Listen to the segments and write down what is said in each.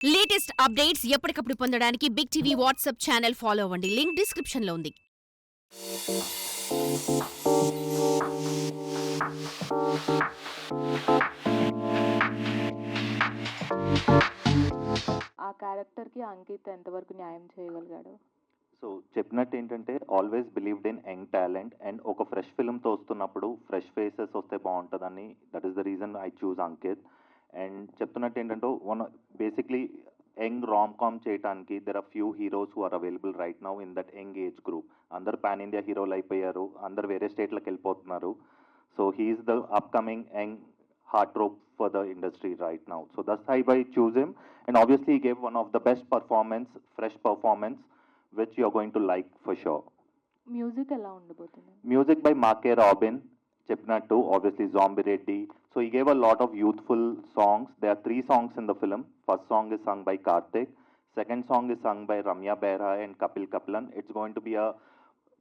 Latest updates ఎప్పటికప్పుడు పొందడానికి big TV WhatsApp channel follow అవ్వండి. లింక్ డిస్క్రిప్షన్ లో ఉంది. ఆ క్యారెక్టర్‌కి అంకిత్ ఎంతవరకు న్యాయం చేయగలిగాడు? సో చెప్పినట్టు ఏంటంటే always believed in young talent and ఒక ఫ్రెష్ ఫిల్మ్తో వస్తున్నప్పుడు ఫ్రెష్ ఫేసెస్ వస్తే బాగుంటుందని that is the reason I choose Ankit. And చెప్తున్నట్టు ఏంటంటే బేసిక్లీ యంగ్ రామ్ కామ్ చేయడానికి there are few heroes who are available right now in that young age group. అందరు pan India హీరోలు అయిపోయారు, అందరు వేరే స్టేట్లకు వెళ్ళిపోతున్నారు. So he's the upcoming young heartthrob for the industry right now. So that's how I choose him. And obviously he gave one of the best performance, fresh performance, which you're going to like for sure. Music ఎలా ఉండబోతుంది? Music by Marke Robin, Chepnattu, obviously Zombie Reddy. So he gave a lot of youthful songs. There are 3 songs in the film. First song is sung by Karthik. Second song is sung by Ramya Behra and Kapil Kapalan. It's going to be a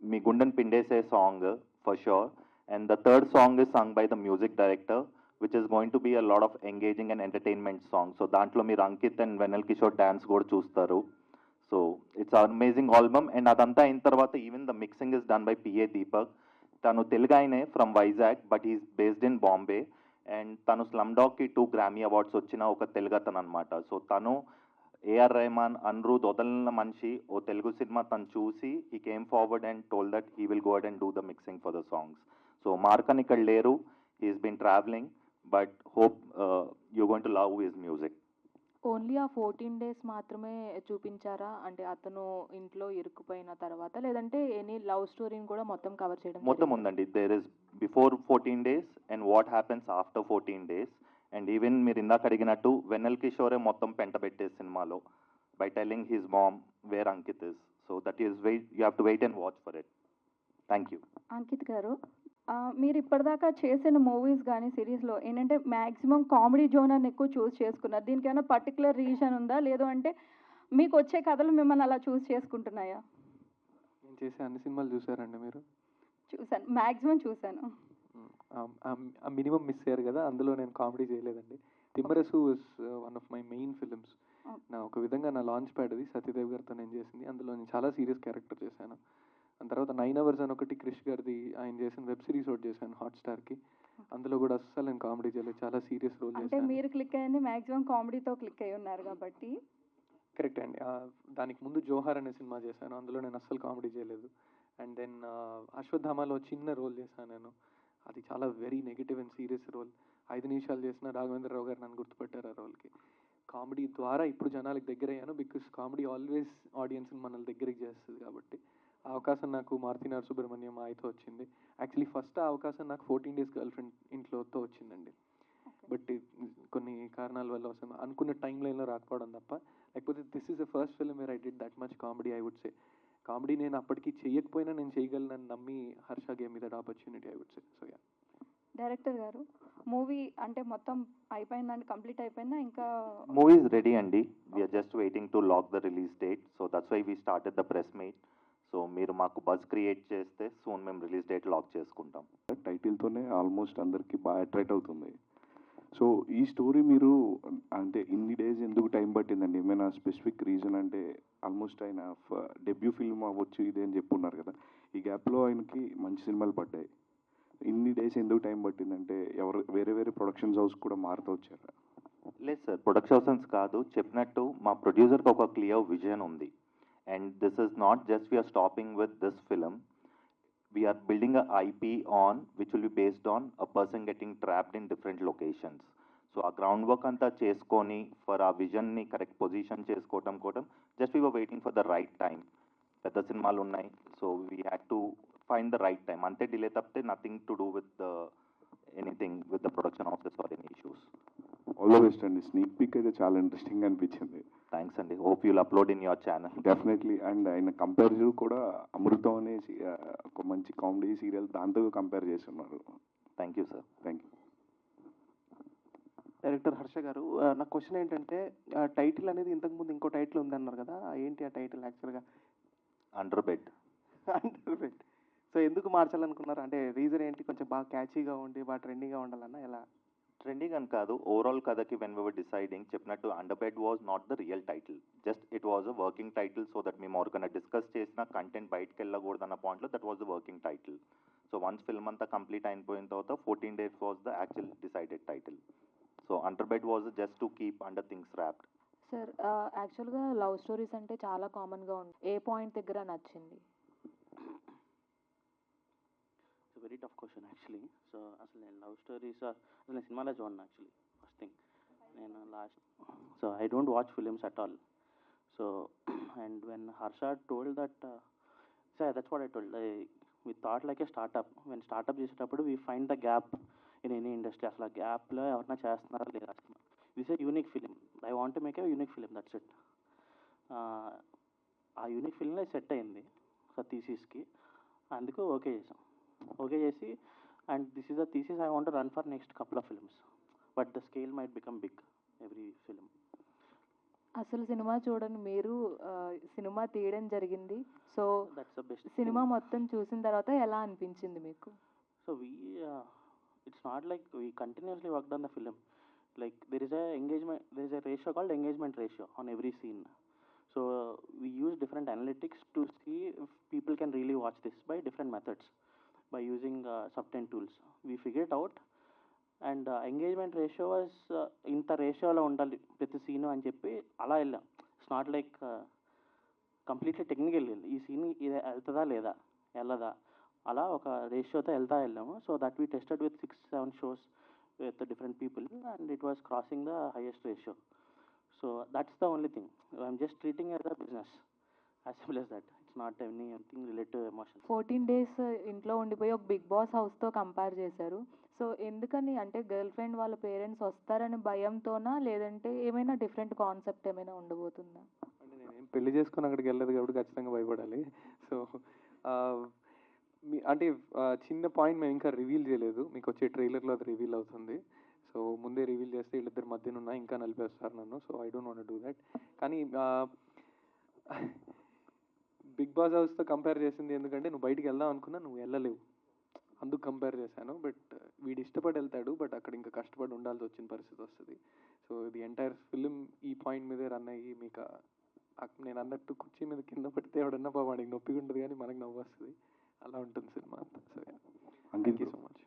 Mi Gundan Pindese song for sure. And the third song is sung by the music director, which is going to be a lot of engaging and entertainment songs. So దాంట్లో మీరు Ankit and వెనల్ Kishore dance కూడా చూస్తారు. So it's amazing album. And అదంతా అయిన తర్వాత even the mixing is done by PA Deepak. తను తెలుగు ఆయనే from Vizag, but is based in Bombay. And తను స్లమ్ డాగ్కి 2 గ్రామీ అవార్డ్స్ వచ్చిన ఒక తెలుగు అతను అనమాట. సో తను ఏఆర్ రెహమాన్, అనిరుద్ వదలిన మనిషి. ఓ తెలుగు సినిమా తను చూసి he came forward and told that he will go ahead and do the mixing for the songs. So మార్కన్ ఇక్కడ లేరు, he's been travelling, but hope you're going to love his music. Only ఆ 14 days మాత్రమే చూపించారా? అంటే అతను ఇంట్లో ఇరుక్కుపోయిన తర్వాత, లేదంటే ఎనీ లవ్ స్టోరీని కూడా మొత్తం కవర్ చేయడం మొత్తం జరిగిందా? ఉందండి. There is before 14 days and what happens after 14 days. And even మీరు ఇందాక అడిగినట్టు వెన్నెల్ కిషోరే మొత్తం పెంట పెట్టే సినిమాలో by telling his mom where Ankit is. So that is wait, you have to wait and watch for it. Thank you. Ankit గారు, మీరు ఇప్పటిదాకా చేసిన మూవీస్ కానీ సిరీస్లో ఏంటంటే మ్యాక్సిమం కామెడీ జోనర్ని ఎక్కువ చూస్ చేసుకున్నారు. దీనికి ఏమైనా పర్టికులర్ రీజన్ ఉందా? లేదు అంటే మీకు వచ్చే కథలు మిమ్మల్ని అలా చూస్ చేసుకుంటున్నాయా? నేను చేసే అన్ని సినిమాలు చూసారండి మీరు? చూశాను, మ్యాక్సిమం చూశాను. మినిమం మిస్ అయ్యారు కదా, అందులో నేను కామెడీ చేయలేదండి. Timmarusu was one of my main films. నా ఒక విధంగా నా లాంచ్ ప్యాడ్ అది సత్యదేవ్ గారితో నేను చేసింది. అందులో నేను చాలా సీరియస్ క్యారెక్టర్ చేశాను. దాని తర్వాత 9 అవర్స్ అని ఒకటి క్రిష్ గారిది ఆయన చేసిన వెబ్ సిరీస్ ఒకటి చేశాను హాట్స్టార్కి. అందులో కూడా అస్సలు నేను కామెడీ చేయలేదు, చాలా సీరియస్ రోల్ అంటే చేశాను. మీరు క్లిక్ అయ్యింది మ్యాక్సిమం కామెడీతో క్లిక్ అయి ఉన్నారు కాబట్టి. కరెక్ట్ అండి. దానికి ముందు జోహార్ అనే సినిమా చేశాను, అందులో నేను అస్సలు కామెడీ చేయలేదు. అండ్ దెన్ అశ్వత్థామాలో చిన్న రోల్ చేశాను నేను, అది చాలా very negative and serious role. 5 నిమిషాలు చేసిన రాఘవేంద్రరావు గారు నన్ను గుర్తుపెట్టారు ఆ రోల్కి. కామెడీ ద్వారా ఇప్పుడు జనాలకు దగ్గర అయ్యాను, బికాస్ కామెడీ ఆల్వేస్ ఆడియన్స్ని మనల్ని దగ్గరికి చేస్తుంది కాబట్టి. ఆ అవకాశం నాకు మారుతినార్ సుబ్రహ్మణ్యం ఆయతో వచ్చింది. యాక్చువల్లీ ఫస్ట్ ఆ అవకాశం నాకు 14 డేస్ గర్ల్ ఫ్రెండ్ ఇంట్లోతో వచ్చిందండి. బట్ కొన్ని కారణాల వల్ల వస్తుంది, అనుకున్న టైం లైన్లో రాకపోవడం తప్ప. లేకపోతే this is the first film where I did that much comedy. I would say comedy నేను అప్పటికి చేయకపోయినా నేను చేయగలనని నమ్మి హర్ష గేమ్ మీద opportunity, I would say. So ya. Director గారు, మూవీ అంటే మొత్తం అయిపోయిందండి, కంప్లీట్ అయిపోయిందా? ఇంకా మూవీ ఇస్ రెడీ అండి. We're just waiting to lock the release date. So that's why we started the press meet. So మీరు మాకు బజ్ క్రియేట్ చేస్తే సూన్ మేము రిలీజ్ డేట్ లాక్ చేసుకుంటాం. టైటిల్తోనే ఆల్మోస్ట్ అందరికీ బాగా అట్రాక్ట్ అవుతుంది. సో ఈ స్టోరీ మీరు అంటే ఇన్ని డేస్ ఎందుకు టైం పట్టిందండి? ఏమైనా స్పెసిఫిక్ రీజన్? అంటే ఆల్మోస్ట్ ఆయన డెబ్యూ ఫిల్మ్ అవ్వచ్చు ఇదే అని చెప్పున్నారు కదా, ఈ గ్యాప్లో ఆయనకి మంచి సినిమాలు పడ్డాయి. ఇన్ని డేస్ ఎందుకు టైం పట్టిందంటే ఎవరు వేరే వేరే ప్రొడక్షన్స్ హౌస్ కూడా మారుతూ వచ్చారా? లేదు సార్, ప్రొడక్షన్ హౌసెస్ కాదు. చెప్పినట్టు మా ప్రొడ్యూసర్కి ఒక క్లియర్ విజన్ ఉంది. And this is not just we're stopping with this film. We're building a IP on which will be based on a person getting trapped in different locations. So ఆ ground work అంతా చేసుకొని for ఆ విజన్ని correct position చేసుకోవటం కూడా just we were waiting for the right time. పెద్ద సినిమాలు ఉన్నాయి, so we had to find the right time. అంతే డిలే తప్పితే nothing to do with the anything with the production of this or any issues. All the best అండి. Sneak pick అయితే చాలా interesting అనిపించింది. Thanks అండి. Hope you'll upload in your channel. Definitely. And ఆయన compare కూడా అమృతం అనే ఒక మంచి కామెడీ సీరియల్ దాంతో కంపేర్ చేస్తున్నారు. Thank you sir. Thank you. Director Harsha గారు, నా క్వశ్చన్ ఏంటంటే టైటిల్ అనేది ఇంతకుముందు ఇంకో టైటిల్ ఉందన్నారు కదా, ఏంటి ఆ టైటిల్ యాక్చువల్గా? Under bed. Under bed. So ఎందుకు మార్చాలనుకున్నారు? అంటే రీజన్ ఏంటి? కొంచెం బాగా క్యాచీగా ఉండి బాగా ట్రెండింగ్గా ఉండాలన్నా ఎలా? ట్రెండింగ్ అని కాదు, ఓవరాల్ కథకి వెన్ వీ వర్ డిసైడింగ్ చెప్పినట్టు under bed was not the real title, just it was a working title. So that మేము ఎవరికైనా డిస్కస్ చేసిన కంటెంట్ బయటకు వెళ్ళకూడదన్న పాయింట్లో that was the working title. So once film అంతా కంప్లీట్ అయిపోయిన తర్వాత 14 days was the actual decided title. So under bed was just to keep under things wrapped. Sir యాక్చువల్గా love stories అంటే చాలా కామన్గా ఉంది, ఏ పాయింట్ దగ్గర నచ్చింది? It's very tough question actually. So అసలు నేను లవ్ స్టోరీస్ అసలు నేను సినిమాలో చూడను యాక్చువల్లీ. ఫస్ట్ థింగ్ నేను so I don't watch films at all. So and when Harsha told that that's what I told, we thought like a startup. When startup చేసేటప్పుడు we find the gap in any industry. అసలు ఆ గ్యాప్లో ఎవరైనా చేస్తున్నారా లేదా. This a unique film, I want to make a unique film, that's it. ఆ unique ఫిలింలో set అయింది సో థీసిస్కి, అందుకు ఓకే చేసాం. ఓకే చేసి and this is the thesis I want to run for next couple of films, but the scale might become big every film. అసలు సినిమా చూడండి, మీరు సినిమా తీయడం జరిగింది. So that's the best. సినిమా మొత్తం చూసిన తర్వాత ఎలా అనిపించింది మీకు? So it's not like we continuously worked on the film. Like there is a ratio called engagement ratio on every scene. So we use different analytics to see if people can really watch this by different methods, by using Subten tools. We figured out, and engagement ratio was ఇంత రేషియోలో ఉండాలి ప్రతి scene అని చెప్పి అలా వెళ్ళాం. It's not like completely technical. ఈ scene ఇది వెళ్తుందా లేదా వెళ్ళదా అలా ఒక రేషియోతో వెళ్ళాము. So that we tested with 6-7 shows with different people and it was crossing the highest ratio. So that's the only thing. I'm just treating it as a business, as simple as that. It's not anything related to emotion. 14 days ఇంట్లో ఉండిపోయి ఒక big boss హౌస్తో compare చేశారు. So ఎందుకని, అంటే girl friend వాళ్ళ parents వస్తారని భయంతోనా, లేదంటే ఏమైనా డిఫరెంట్ కాన్సెప్ట్ ఏమైనా ఉండబోతుందా? అంటే నేను పెళ్లి చేసుకొని అక్కడికి వెళ్ళలేదు కాబట్టి ఖచ్చితంగా భయపడాలి. సో అంటే చిన్న పాయింట్ మేము ఇంకా రివీల్ చేయలేదు, మీకు వచ్చే ట్రైలర్లో అది రివీల్ అవుతుంది. సో ముందే రివీల్ చేస్తే వీళ్ళిద్దరి మధ్యన ఉన్నా ఇంకా నలిపేస్తారు నన్ను. So I don't want do that. కానీ బిగ్ బాస్ హౌస్తో కంపేర్ చేసింది ఎందుకంటే నువ్వు బయటికి వెళ్దాం అనుకున్నా నువ్వు వెళ్ళలేవు, అందుకు కంపేర్ చేశాను. బట్ వీడు ఇష్టపడి వెళ్తాడు, బట్ అక్కడ ఇంకా కష్టపడి ఉండాల్సి వచ్చిన పరిస్థితి వస్తుంది. సో ది ఎంటైర్ ఫిలిం ఈ పాయింట్ మీదే రన్ అయ్యి మీకు నేను అన్నట్టు కుర్చీ మీద కింద పడితే ఎవడన్నా వాడికి నొప్పిగా ఉంటుంది కానీ మనకు నవ్వు వస్తుంది, అలా ఉంటుంది సినిమా అంతా. So thank you so much.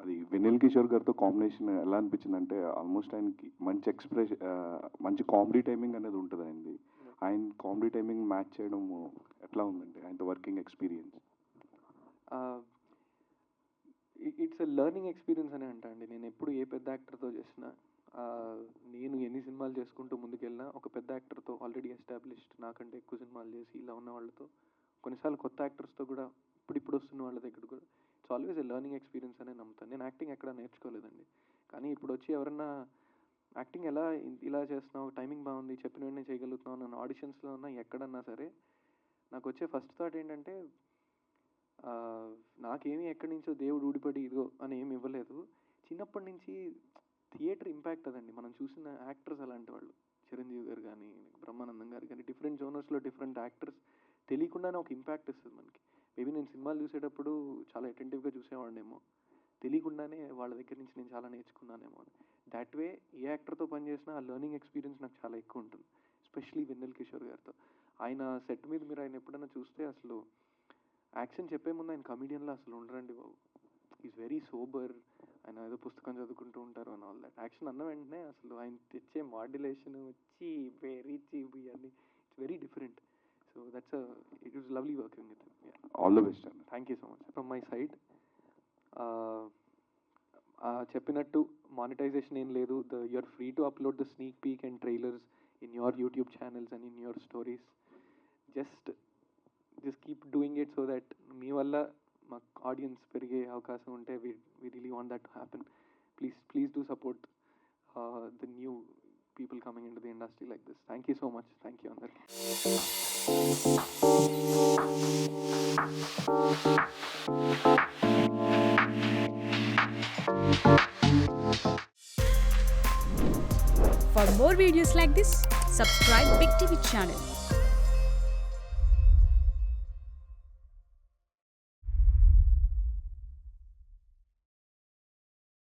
అది వెన్నెల కిషోర్ గారితో కాంబినేషన్ ఎలా అనిపించింది అంటే ఆల్మోస్ట్ ఆయనకి మంచి ఎక్స్ప్రెషన్, మంచి కామెడీ టైమింగ్ అనేది ఉంటుంది ఆయనది. ఆయన కామెడీ టైమింగ్ మ్యాచ్ చేయడం ఎట్లా ఉందండి ఆయనతో working experience? It's a learning experience అని అంటా అండి. నేను ఎప్పుడు ఏ పెద్ద యాక్టర్తో చేసినా, నేను ఎన్ని సినిమాలు చేసుకుంటూ ముందుకెళ్ళినా ఒక పెద్ద యాక్టర్తో ఆల్రెడీ ఎస్టాబ్లిష్డ్ నాకంటే ఎక్కువ సినిమాలు చేసి ఇలా ఉన్న వాళ్ళతో, కొన్నిసార్లు కొత్త యాక్టర్స్తో కూడా ఇప్పుడు వస్తున్న వాళ్ళ దగ్గర కూడా it's always a learning experience అనే నమ్ముతాను. నేను యాక్టింగ్ ఎక్కడ నేర్చుకోలేదండి, కానీ ఇప్పుడు వచ్చి ఎవరన్నా యాక్టింగ్ ఎలా ఇలా చేస్తున్నావు, టైమింగ్ బాగుంది, చెప్పిన వెంటనే చేయగలుగుతున్నావు, నన్ను ఆడిషన్స్లో ఉన్నా ఎక్కడన్నా సరే నాకు వచ్చే ఫస్ట్ థాట్ ఏంటంటే నాకేమీ ఎక్కడి నుంచో దేవుడు ఊడిపడి ఇదిగో అని ఏమి ఇవ్వలేదు. చిన్నప్పటి నుంచి థియేటర్ ఇంపాక్ట్ అదండి. మనం చూసిన యాక్టర్స్ అలాంటి వాళ్ళు, చిరంజీవి గారు కానీ బ్రహ్మానందం గారు కానీ, డిఫరెంట్ జోనర్స్లో డిఫరెంట్ యాక్టర్స్ తెలియకుండానే ఒక ఇంపాక్ట్ ఇస్తుంది మనకి. మేబీ నేను సినిమాలు చూసేటప్పుడు చాలా అటెంటివ్గా చూసేవాడినేమో, తెలియకుండానే వాళ్ళ దగ్గర నుంచి నేను చాలా నేర్చుకున్నానేమో. దాట్ వే ఏ యాక్టర్తో పనిచేసినా ఆ లెర్నింగ్ ఎక్స్పీరియన్స్ నాకు చాలా ఎక్కువ ఉంటుంది, ఎస్పెషలీ వెన్నెల కిషోర్ గారితో. ఆయన సెట్ మీద మీరు ఆయన ఎప్పుడైనా చూస్తే అసలు యాక్షన్ చెప్పే ముందు ఆయన కమెడియన్లో అసలు ఉండరండి బాబు. Is very sober. ఆయన ఏదో పుస్తకం చదువుకుంటూ ఉంటారు అని ఆల్ దట్. యాక్షన్ అన్న వెంటనే అసలు ఆయన తెచ్చే మాడ్యులేషన్ వచ్చి వెరీ చీబీ అని it's very different. So that's it was lovely working with him. All the best అండి. Thank you so much from my side. చెప్పినట్టు మానిటైజేషన్ ఏం లేదు. You're free to upload the sneak peek and trailers in your YouTube channels and in your stories. Just keep doing it so that మీ వల్ల మాకు audience పెరిగే అవకాశం ఉంటే we really want that to happen. Please do support the new people coming into the industry like this. Thank you so much. Thank you అందరికీ. For more videos like this, subscribe Big TV channel.